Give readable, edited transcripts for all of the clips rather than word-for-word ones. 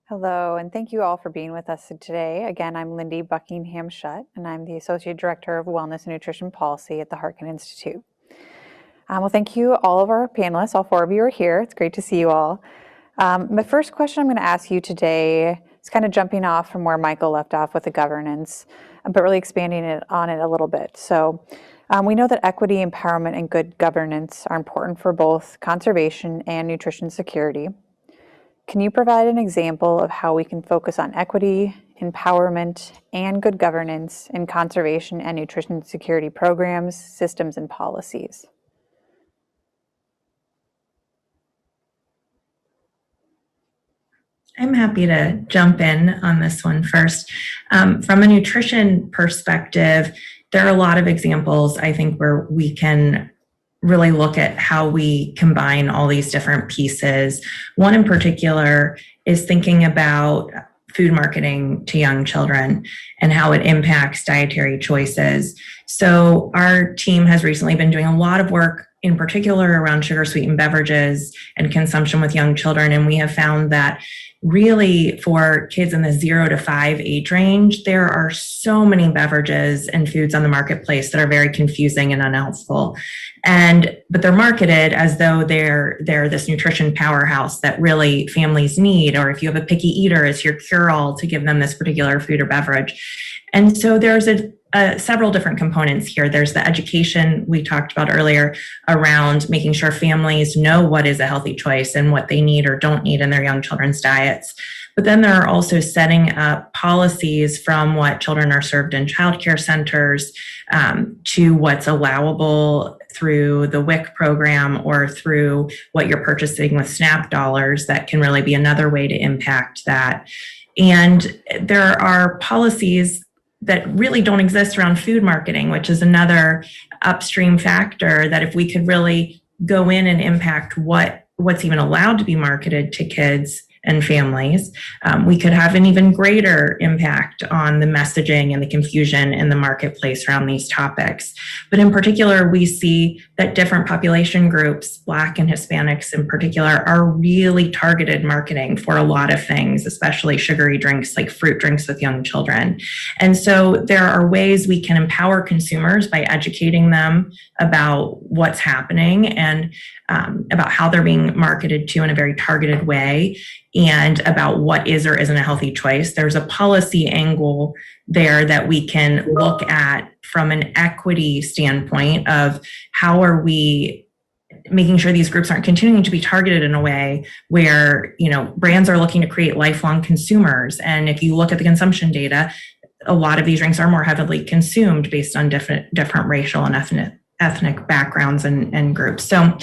Hello, and thank you all for being with us today. Again, I'm Lindy Buckingham-Shutt, and I'm the Associate Director of Wellness and Nutrition Policy at the Harkin Institute. Well, thank you all of our panelists. All four of you are here. It's great to see you all. My first question I'm going to ask you today is kind of jumping off from where Michael left off with the governance, but really expanding on it a little bit. So we know that equity, empowerment, and good governance are important for both conservation and nutrition security. Can you provide an example of how we can focus on equity, empowerment, and good governance in conservation and nutrition security programs, systems, and policies? I'm happy to jump in on this one first. From a nutrition perspective, there are a lot of examples, I think, where we can really look at how we combine all these different pieces. One in particular is thinking about food marketing to young children and how it impacts dietary choices. So our team has recently been doing a lot of work in particular around sugar sweetened beverages and consumption with young children. And we have found that really for kids in the 0 to 5 age range, there are so many beverages and foods on the marketplace that are very confusing and unhelpful. But they're marketed as though they're this nutrition powerhouse that really families need, or if you have a picky eater, it's your cure-all to give them this particular food or beverage. And so there's several different components here. There's the education we talked about earlier around making sure families know what is a healthy choice and what they need or don't need in their young children's diets. But then there are also setting up policies from what children are served in childcare centers to what's allowable through the WIC program or through what you're purchasing with SNAP dollars. That can really be another way to impact that. And there are policies that really don't exist around food marketing, which is another upstream factor that if we could really go in and impact what's even allowed to be marketed to kids and families, we could have an even greater impact on the messaging and the confusion in the marketplace around these topics. But in particular, we see that different population groups, Black and Hispanics in particular, are really targeted marketing for a lot of things, especially sugary drinks like fruit drinks with young children. And so there are ways we can empower consumers by educating them about what's happening and about how they're being marketed to in a very targeted way, and about what is or isn't a healthy choice. There's a policy angle there that we can look at from an equity standpoint of how are we making sure these groups aren't continuing to be targeted in a way where, brands are looking to create lifelong consumers. And if you look at the consumption data, a lot of these drinks are more heavily consumed based on different racial and ethnic backgrounds and groups. So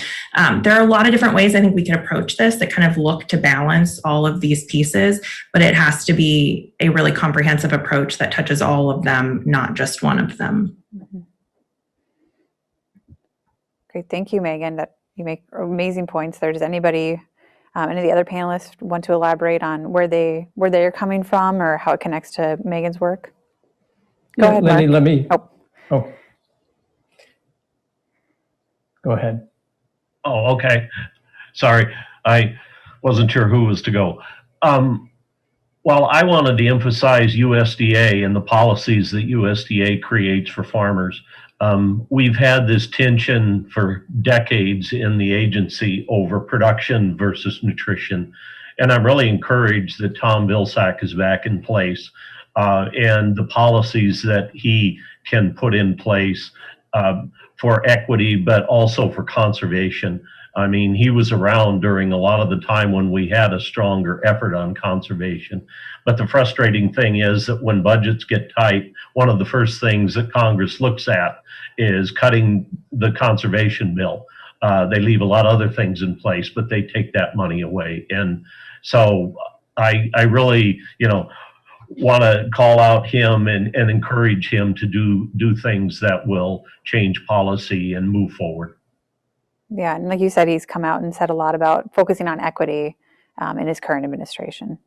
there are a lot of different ways I think we could approach this that kind of look to balance all of these pieces, but it has to be a really comprehensive approach that touches all of them, not just one of them. Mm-hmm. Great, thank you, Megan. That you make amazing points there. Does anybody, any of the other panelists want to elaborate on where they're coming from or how it connects to Megan's work? Go ahead, Lenny, Mark. let me. Oh. Go ahead. Oh, okay. Sorry, I wasn't sure who was to go. Well, I wanted to emphasize USDA and the policies that USDA creates for farmers. We've had this tension for decades in the agency over production versus nutrition. And I'm really encouraged that Tom Vilsack is back in place and the policies that he can put in place for equity, but also for conservation. I mean, he was around during a lot of the time when we had a stronger effort on conservation. But the frustrating thing is that when budgets get tight, one of the first things that Congress looks at is cutting the conservation bill. They leave a lot of other things in place, but they take that money away. And so I really, want to call out him and encourage him to do things that will change policy and move forward. Yeah, and like you said, he's come out and said a lot about focusing on equity in his current administration.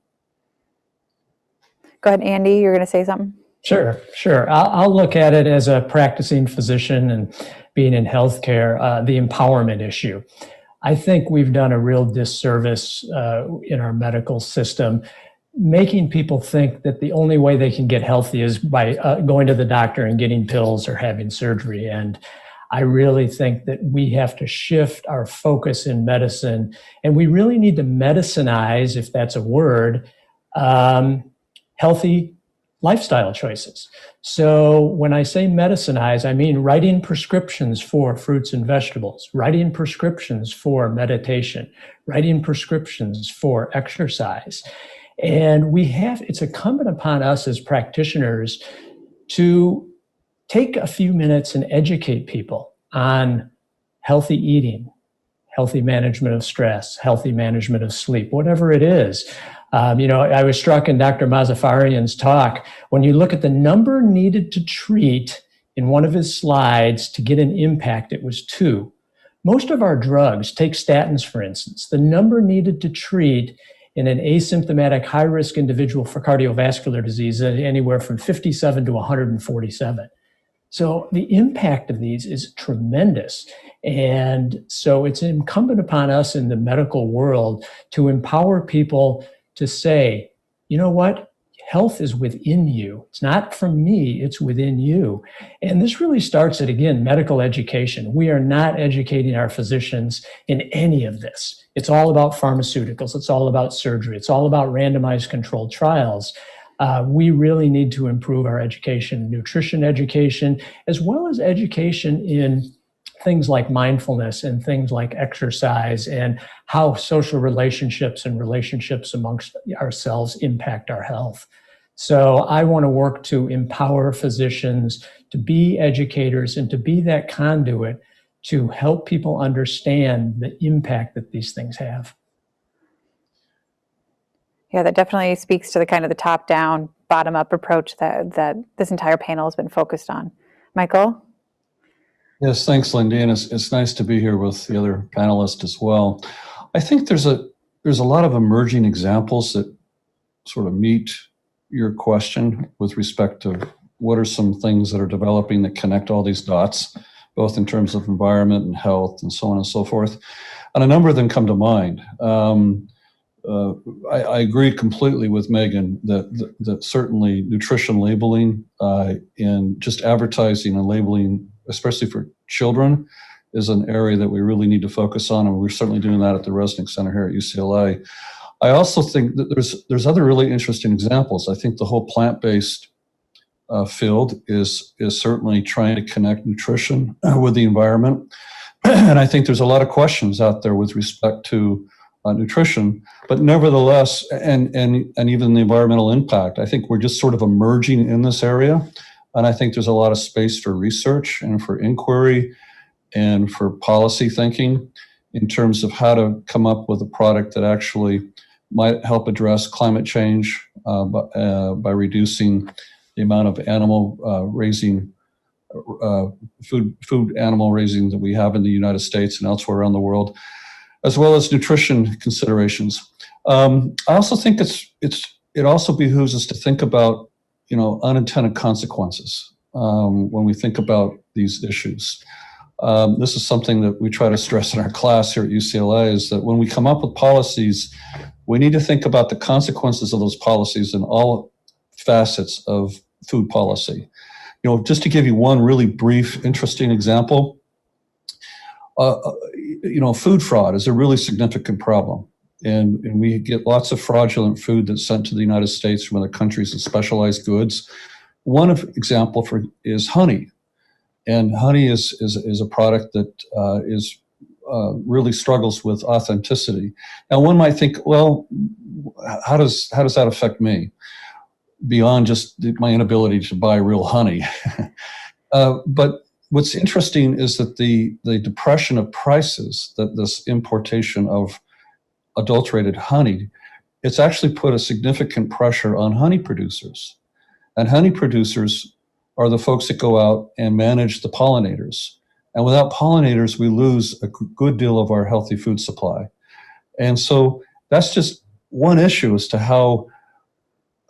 Go ahead, Andy, you're going to say something? Sure. I'll look at it as a practicing physician and being in healthcare, the empowerment issue. I think we've done a real disservice in our medical system making people think that the only way they can get healthy is by going to the doctor and getting pills or having surgery. And I really think that we have to shift our focus in medicine, and we really need to medicinize, if that's a word, healthy lifestyle choices. So when I say medicinize, I mean writing prescriptions for fruits and vegetables, writing prescriptions for meditation, writing prescriptions for exercise. And it's incumbent upon us as practitioners to take a few minutes and educate people on healthy eating, healthy management of stress, healthy management of sleep, whatever it is. I was struck in Dr. Mazafarian's talk, when you look at the number needed to treat in one of his slides to get an impact, it was 2. Most of our drugs, take statins for instance, the number needed to treat in an asymptomatic high-risk individual for cardiovascular disease anywhere from 57 to 147. So the impact of these is tremendous. And so it's incumbent upon us in the medical world to empower people to say, you know what? Health is within you. It's not from me, it's within you. And this really starts at, again, medical education. We are not educating our physicians in any of this. It's all about pharmaceuticals. It's all about surgery. It's all about randomized controlled trials. We really need to improve our education, nutrition education, as well as education in things like mindfulness and things like exercise and how social relationships and relationships amongst ourselves impact our health. So I want to work to empower physicians to be educators and to be that conduit to help people understand the impact that these things have. Yeah, that definitely speaks to the kind of the top-down, bottom-up approach that this entire panel has been focused on. Michael? Yes, thanks, Lindy, and it's nice to be here with the other panelists as well. I think there's a lot of emerging examples that sort of meet your question with respect to what are some things that are developing that connect all these dots, both in terms of environment and health and so on and so forth. And a number of them come to mind. I agree completely with Megan that certainly nutrition labeling and just advertising and labeling, especially for children, is an area that we really need to focus on, and we're certainly doing that at the Resnick Center here at UCLA. I also think that there's other really interesting examples. I think the whole plant-based field is certainly trying to connect nutrition with the environment, and I think there's a lot of questions out there with respect to nutrition, but nevertheless, and even the environmental impact, I think we're just sort of emerging in this area, and I think there's a lot of space for research and for inquiry and for policy thinking in terms of how to come up with a product that actually might help address climate change by reducing the amount of animal raising, food animal raising that we have in the United States and elsewhere around the world, as well as nutrition considerations. I also think it also behooves us to think about, unintended consequences when we think about these issues. This is something that we try to stress in our class here at UCLA, is that when we come up with policies, we need to think about the consequences of those policies in all facets of food policy. Just to give you one really brief, interesting example, food fraud is a really significant problem. And we get lots of fraudulent food that's sent to the United States from other countries and specialized goods. One example is honey. And honey is a product that really struggles with authenticity. Now, one might think, well, how does that affect me beyond just my inability to buy real honey? But what's interesting is that the depression of prices, that this importation of adulterated honey, it's actually put a significant pressure on honey producers. And honey producers are the folks that go out and manage the pollinators. And without pollinators, we lose a good deal of our healthy food supply. And so that's just one issue as to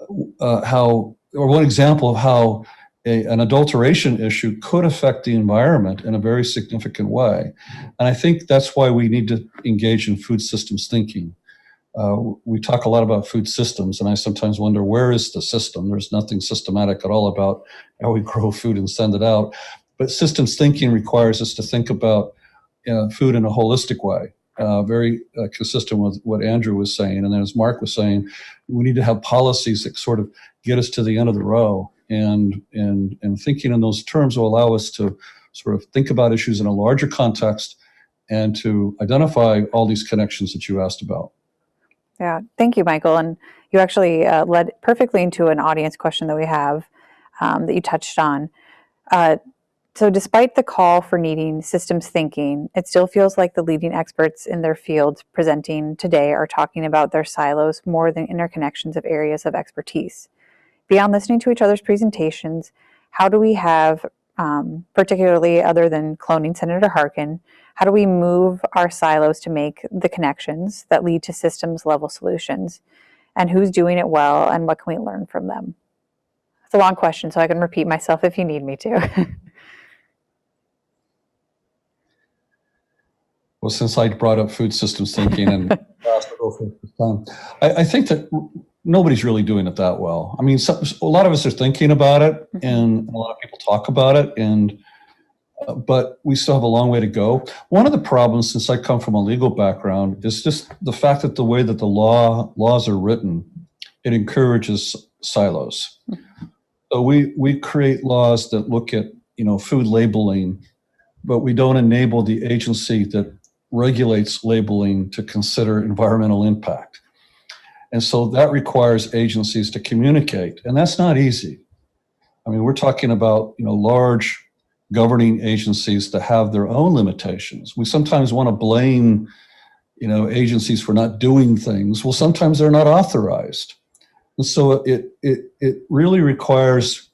one example of how an adulteration issue could affect the environment in a very significant way. And I think that's why we need to engage in food systems thinking. We talk a lot about food systems, and I sometimes wonder, where is the system? There's nothing systematic at all about how we grow food and send it out. But systems thinking requires us to think about food in a holistic way, very consistent with what Andrew was saying. And then as Mark was saying, we need to have policies that sort of get us to the end of the row. And thinking in those terms will allow us to sort of think about issues in a larger context and to identify all these connections that you asked about. Yeah, thank you, Michael. And you actually led perfectly into an audience question that we have that you touched on. So despite the call for needing systems thinking, it still feels like the leading experts in their fields presenting today are talking about their silos more than interconnections of areas of expertise. Beyond listening to each other's presentations, how do we have, particularly other than cloning Senator Harkin, how do we move our silos to make the connections that lead to systems level solutions? And who's doing it well, and what can we learn from them? It's a long question, so I can repeat myself if you need me to. Well, since I brought up food systems thinking and I think that nobody's really doing it that well. I mean, a lot of us are thinking about it, and a lot of people talk about it, but we still have a long way to go. One of the problems, since I come from a legal background, is just the fact that the way that the laws are written, it encourages silos. So we create laws that look at food labeling, but we don't enable the agency that regulates labeling to consider environmental impact. And so that requires agencies to communicate, and that's not easy. I mean, we're talking about large governing agencies that have their own limitations. We sometimes want to blame agencies for not doing things. Well, sometimes they're not authorized. And so it really requires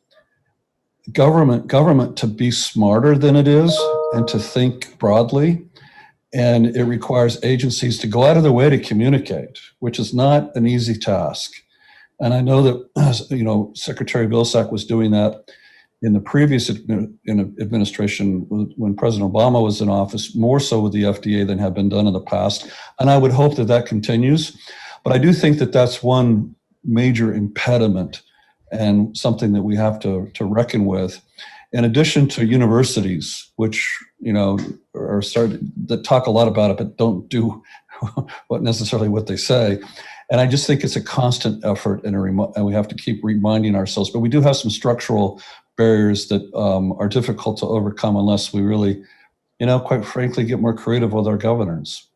government to be smarter than it is and to think broadly. And it requires agencies to go out of their way to communicate, which is not an easy task. And I know that Secretary Vilsack was doing that in the previous administration when President Obama was in office, more so with the FDA than had been done in the past. And I would hope that that continues. But I do think that that's one major impediment and something that we have to reckon with. In addition to universities, which are that talk a lot about it but don't do necessarily what they say, and I just think it's a constant effort and we have to keep reminding ourselves. But we do have some structural barriers that are difficult to overcome unless we really, quite frankly, get more creative with our governance.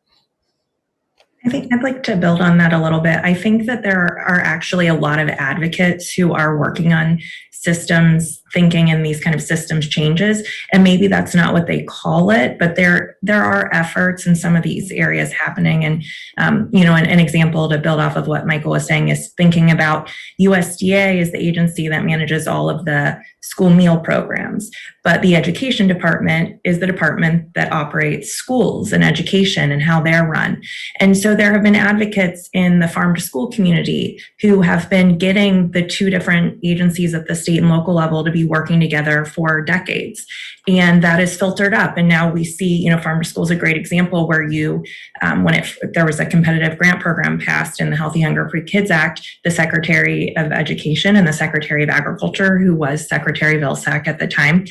I think I'd like to build on that a little bit. I think that there are actually a lot of advocates who are working on systems thinking and these kind of systems changes, and maybe that's not what they call it, but there are efforts in some of these areas happening. And an example to build off of what Michael was saying is thinking about USDA is the agency that manages all of the school meal programs, but the education department is the department that operates schools and education and how they're run. And so there have been advocates in the farm to school community who have been getting the two different agencies at the state and local level to be working together for decades. And that is filtered up. And now we see, farm to school is a great example where there was a competitive grant program passed in the Healthy Hunger Free Kids Act, the Secretary of Education and the Secretary of Agriculture, who was Secretary Vilsack at the time,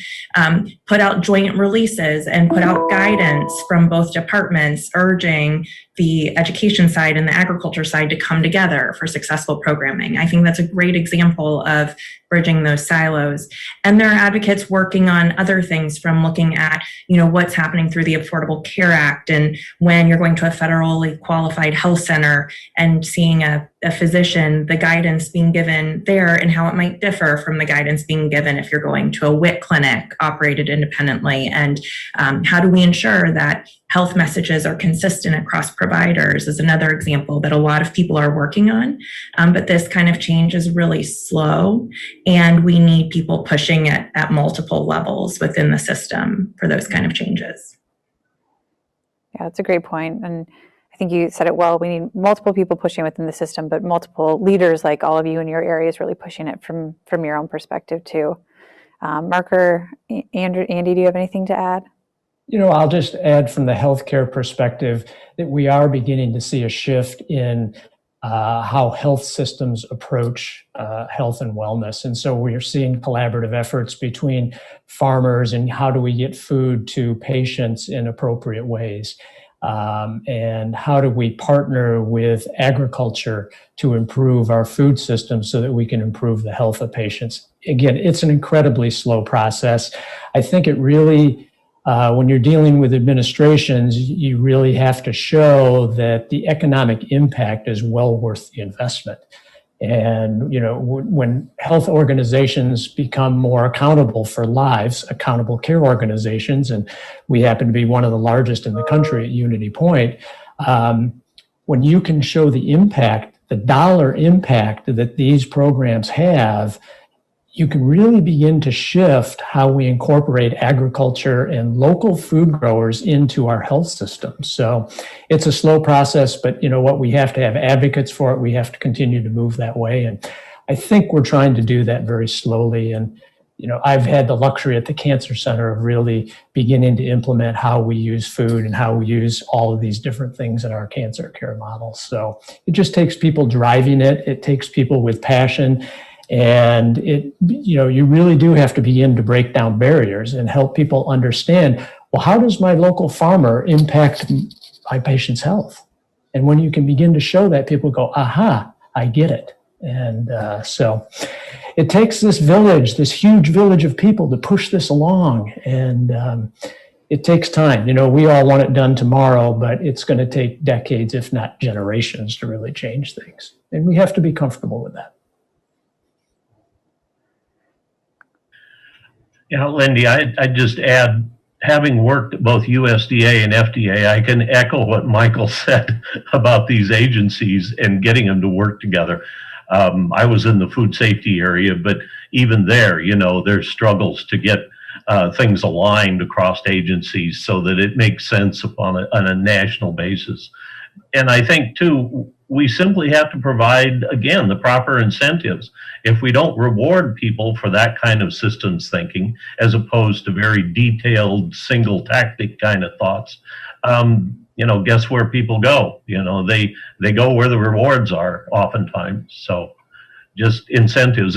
put out joint releases and put out guidance from both departments urging the education side and the agriculture side to come together for successful programming. I think that's a great example of bridging those silos. And there are advocates working on other things, from looking at, what's happening through the Affordable Care Act, and when you're going to a federally qualified health center and seeing a physician, the guidance being given there and how it might differ from the guidance being given if you're going to a WIC clinic operated independently. And how do we ensure that health messages are consistent across providers is another example that a lot of people are working on. But this kind of change is really slow, and we need people pushing it at multiple levels within the system for those kind of changes. Yeah, that's a great point. And I think you said it well. We need multiple people pushing within the system, but multiple leaders like all of you in your areas really pushing it from your own perspective too. Mark or Andy, do you have anything to add? I'll just add from the healthcare perspective that we are beginning to see a shift in how health systems approach health and wellness. And so we are seeing collaborative efforts between farmers and how do we get food to patients in appropriate ways. And how do we partner with agriculture to improve our food system so that we can improve the health of patients. Again, it's an incredibly slow process. I think it really, when you're dealing with administrations, you really have to show that the economic impact is well worth the investment. And, when health organizations become more accountable for lives, accountable care organizations, and we happen to be one of the largest in the country at UnityPoint, when you can show the impact, the dollar impact that these programs have, you can really begin to shift how we incorporate agriculture and local food growers into our health system. So it's a slow process, but what, we have to have advocates for it. We have to continue to move that way. And I think we're trying to do that very slowly. And, I've had the luxury at the Cancer Center of really beginning to implement how we use food and how we use all of these different things in our cancer care models. So it just takes people driving it. It takes people with passion. And you really do have to begin to break down barriers and help people understand, well, how does my local farmer impact my patient's health? And when you can begin to show that, people go, aha, I get it. And so it takes this village, this huge village of people to push this along. And it takes time. We all want it done tomorrow, but it's going to take decades, if not generations, to really change things. And we have to be comfortable with that. Lindy, I'd just add, having worked at both USDA and FDA, I can echo what Michael said about these agencies and getting them to work together. I was in the food safety area, but even there, there's struggles to get things aligned across agencies so that it makes sense on a national basis. And I think, too, we simply have to provide, again, the proper incentives. If we don't reward people for that kind of systems thinking, as opposed to very detailed single tactic kind of thoughts, guess where people go? They go where the rewards are oftentimes. So just incentives.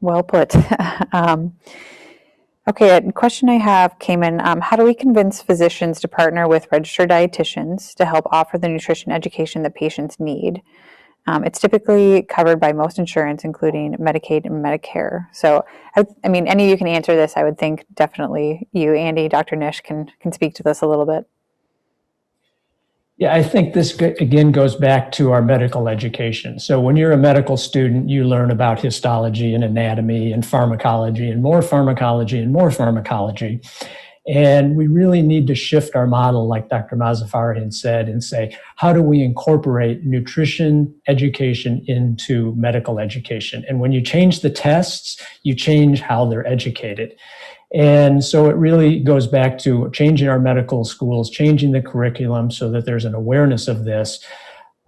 Well put. Okay, a question I have came in. How do we convince physicians to partner with registered dietitians to help offer the nutrition education that patients need? It's typically covered by most insurance, including Medicaid and Medicare. So, I mean, any of you can answer this. I would think definitely you, Andy, Dr. Nish can speak to this a little bit. Yeah, I think this, again, goes back to our medical education. So when you're a medical student, you learn about histology and anatomy and pharmacology and more pharmacology and more pharmacology. And we really need to shift our model, like Dr. Mazafarian said, and say, how do we incorporate nutrition education into medical education? And when you change the tests, you change how they're educated. And so it really goes back to changing our medical schools, changing the curriculum so that there's an awareness of this,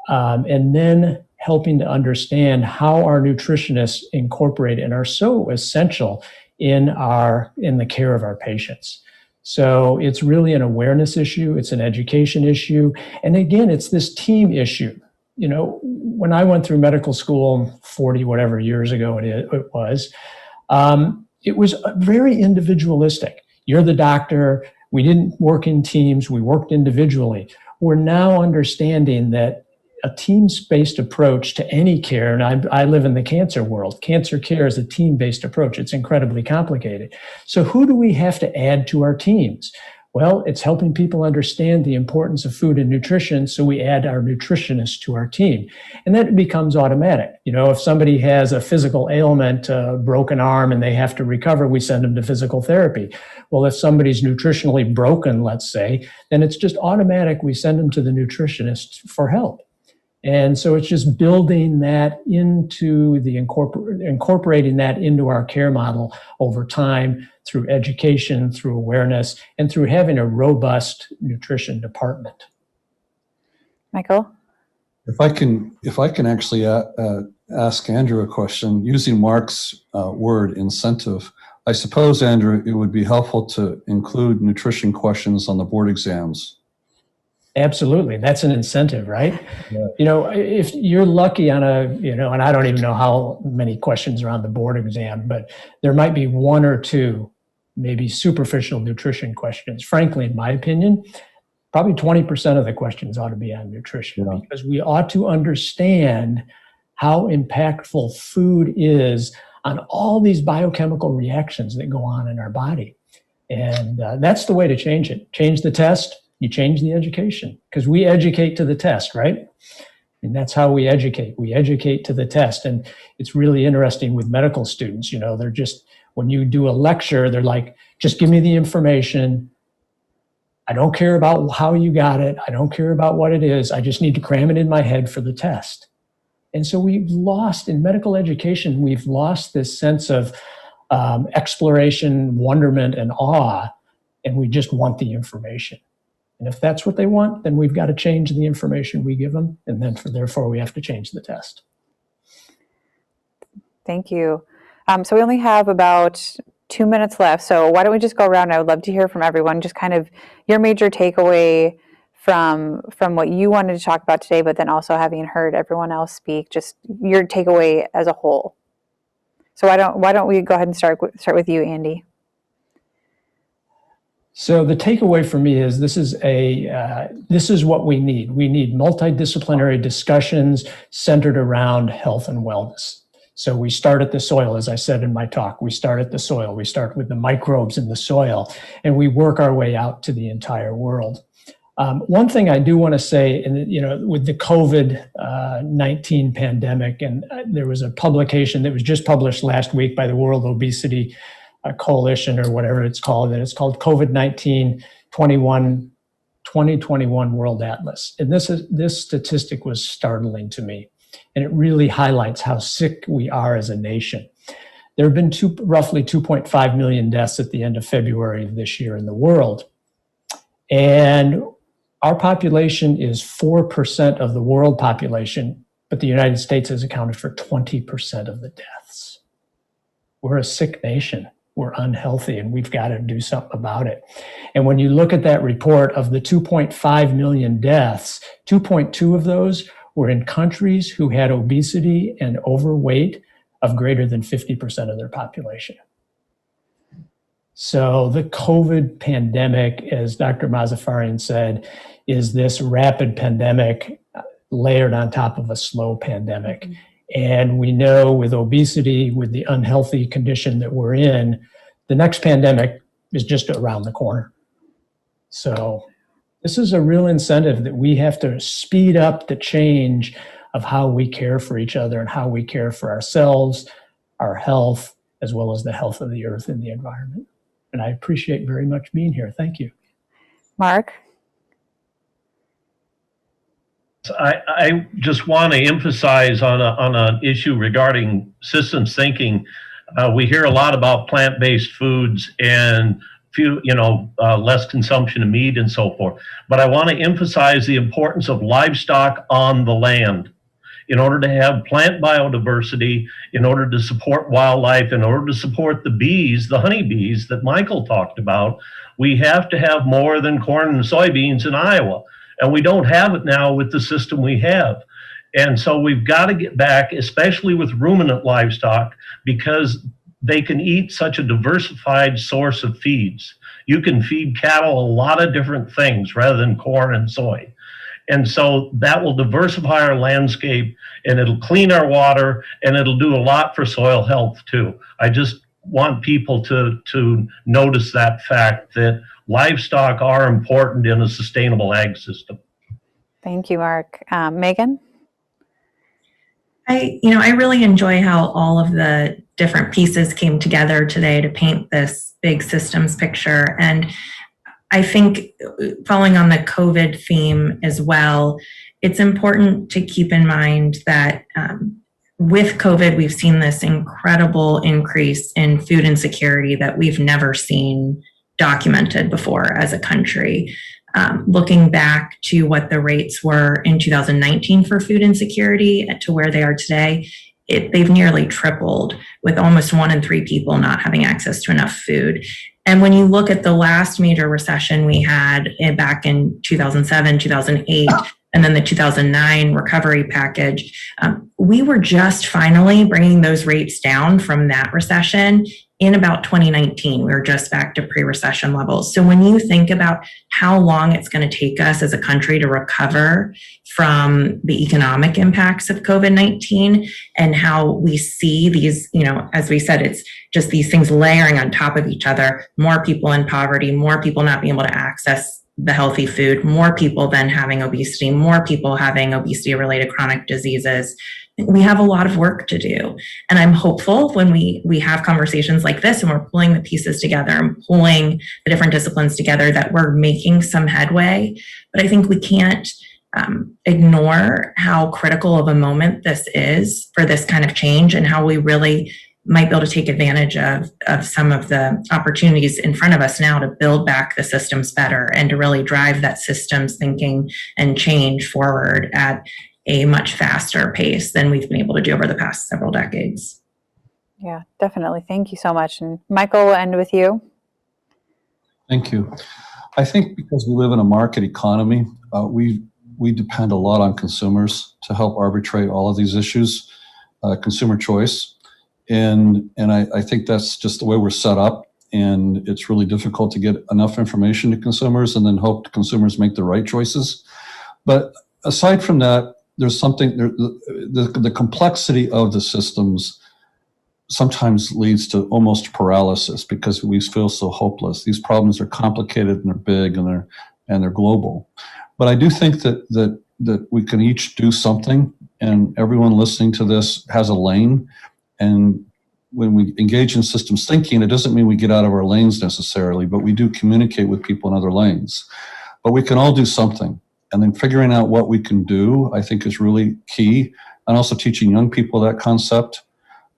and then helping to understand how our nutritionists incorporate and are so essential in the care of our patients. So it's really an awareness issue, it's an education issue, and again, it's this team issue. When I went through medical school 40 whatever years ago it was very individualistic. You're the doctor. We didn't work in teams. We worked individually. We're now understanding that a team-based approach to any care, and I live in the cancer world. Cancer care is a team-based approach. It's incredibly complicated. So who do we have to add to our teams? Well, it's helping people understand the importance of food and nutrition, so we add our nutritionists to our team. And then it becomes automatic. If somebody has a physical ailment, a broken arm, and they have to recover, we send them to physical therapy. Well, if somebody's nutritionally broken, let's say, then it's just automatic. We send them to the nutritionist for help. And so it's just building that into incorporating that into our care model over time through education, through awareness, and through having a robust nutrition department. Michael? If I can actually ask Andrew a question, using Mark's word incentive, I suppose, Andrew, it would be helpful to include nutrition questions on the board exams. Absolutely. That's an incentive, right? Yeah. You know, if you're lucky on and I don't even know how many questions are on the board exam, but there might be one or two, maybe superficial nutrition questions. Frankly, in my opinion, probably 20% of the questions ought to be on nutrition, because we ought to understand how impactful food is on all these biochemical reactions that go on in our body. And that's the way to change it. Change the test, you change the education, because we educate to the test, right? And that's how we educate. We educate to the test. And it's really interesting with medical students, you know, they're just, when you do a lecture, they're like, just give me the information. I don't care about how you got it. I don't care about what it is. I just need to cram it in my head for the test. And so we've lost, in medical education, we've lost this sense of exploration, wonderment, and awe, and we just want the information. And if that's what they want, then we've got to change the information we give them, and then therefore we have to change the test. Thank you. So we only have about 2 minutes left, so why don't we just go around? I would love to hear from everyone, just kind of your major takeaway from what you wanted to talk about today, but then also having heard everyone else speak, just your takeaway as a whole. So why don't we go ahead and start with you, Andy? So the takeaway for me is this is what we need. We need multidisciplinary discussions centered around health and wellness. So we start at the soil, as I said in my talk. We start at the soil. We start with the microbes in the soil, and we work our way out to the entire world. One thing I do want to say, with the COVID-19 pandemic, and there was a publication that was just published last week by the World Obesity Coalition, or whatever it's called, and it's called COVID-19 2021 World Atlas. And this statistic was startling to me, and it really highlights how sick we are as a nation. There have been roughly 2.5 million deaths at the end of February of this year in the world. And our population is 4% of the world population, but the United States has accounted for 20% of the deaths. We're a sick nation. We're unhealthy, and we've got to do something about it. And when you look at that report, of the 2.5 million deaths, 2.2 of those were in countries who had obesity and overweight of greater than 50% of their population. So the COVID pandemic, as Dr. Mazafarian said, is this rapid pandemic layered on top of a slow pandemic. And we know with obesity, with the unhealthy condition that we're in, the next pandemic is just around the corner. So this is a real incentive that we have to speed up the change of how we care for each other and how we care for ourselves, our health, as well as the health of the earth and the environment. And I appreciate very much being here. Thank you. Mark? I just want to emphasize on an issue regarding systems thinking. We hear a lot about plant-based foods and less consumption of meat and so forth. But I want to emphasize the importance of livestock on the land. In order to have plant biodiversity, in order to support wildlife, in order to support the bees, the honeybees that Michael talked about, we have to have more than corn and soybeans in Iowa. And we don't have it now with the system we have. And so we've got to get back, especially with ruminant livestock, because they can eat such a diversified source of feeds. You can feed cattle a lot of different things rather than corn and soy. And so that will diversify our landscape, and it'll clean our water, and it'll do a lot for soil health too. I just want people to notice that fact, that livestock are important in a sustainable ag system. Thank you, Mark. Megan? I really enjoy how all of the different pieces came together today to paint this big systems picture. And I think, following on the COVID theme as well, it's important to keep in mind that with COVID, we've seen this incredible increase in food insecurity that we've never seen documented before as a country. Looking back to what the rates were in 2019 for food insecurity to where they are today, they've nearly tripled, with almost 1 in 3 people not having access to enough food. And when you look at the last major recession we had back in 2007, 2008, and then the 2009 recovery package, we were just finally bringing those rates down from that recession in about 2019. We were just back to pre-recession levels. So when you think about how long it's going to take us as a country to recover from the economic impacts of COVID-19 and how we see these, as we said, it's just these things layering on top of each other, more people in poverty, more people not being able to access the healthy food, more people then having obesity, more people having obesity-related chronic diseases. We have a lot of work to do. And I'm hopeful when we have conversations like this and we're pulling the pieces together and pulling the different disciplines together that we're making some headway. But I think we can't ignore how critical of a moment this is for this kind of change and how we really might be able to take advantage of some of the opportunities in front of us now to build back the systems better and to really drive that systems thinking and change forward at a much faster pace than we've been able to do over the past several decades. Yeah, definitely. Thank you so much. And Michael, we'll end with you. Thank you. I think because we live in a market economy, we depend a lot on consumers to help arbitrate all of these issues, consumer choice. And I think that's just the way we're set up. And it's really difficult to get enough information to consumers and then hope consumers make the right choices. But aside from that, there's something, the complexity of the systems sometimes leads to almost paralysis because we feel so hopeless. These problems are complicated and they're big and they're global. But I do think that we can each do something, and everyone listening to this has a lane. And when we engage in systems thinking, it doesn't mean we get out of our lanes necessarily, but we do communicate with people in other lanes. But we can all do something. And then figuring out what we can do, I think, is really key. And also teaching young people that concept.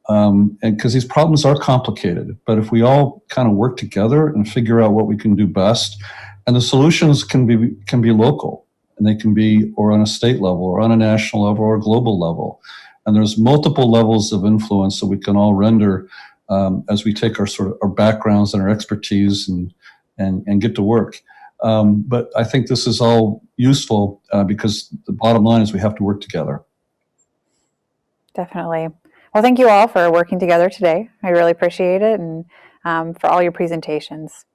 And because these problems are complicated, but if we all kind of work together and figure out what we can do best, and the solutions can be local, and they can be or on a state level or on a national level or a global level. And there's multiple levels of influence that we can all render as we take our backgrounds and our expertise and get to work. But I think this is all useful because the bottom line is we have to work together. Definitely. Well, thank you all for working together today. I really appreciate it, and for all your presentations.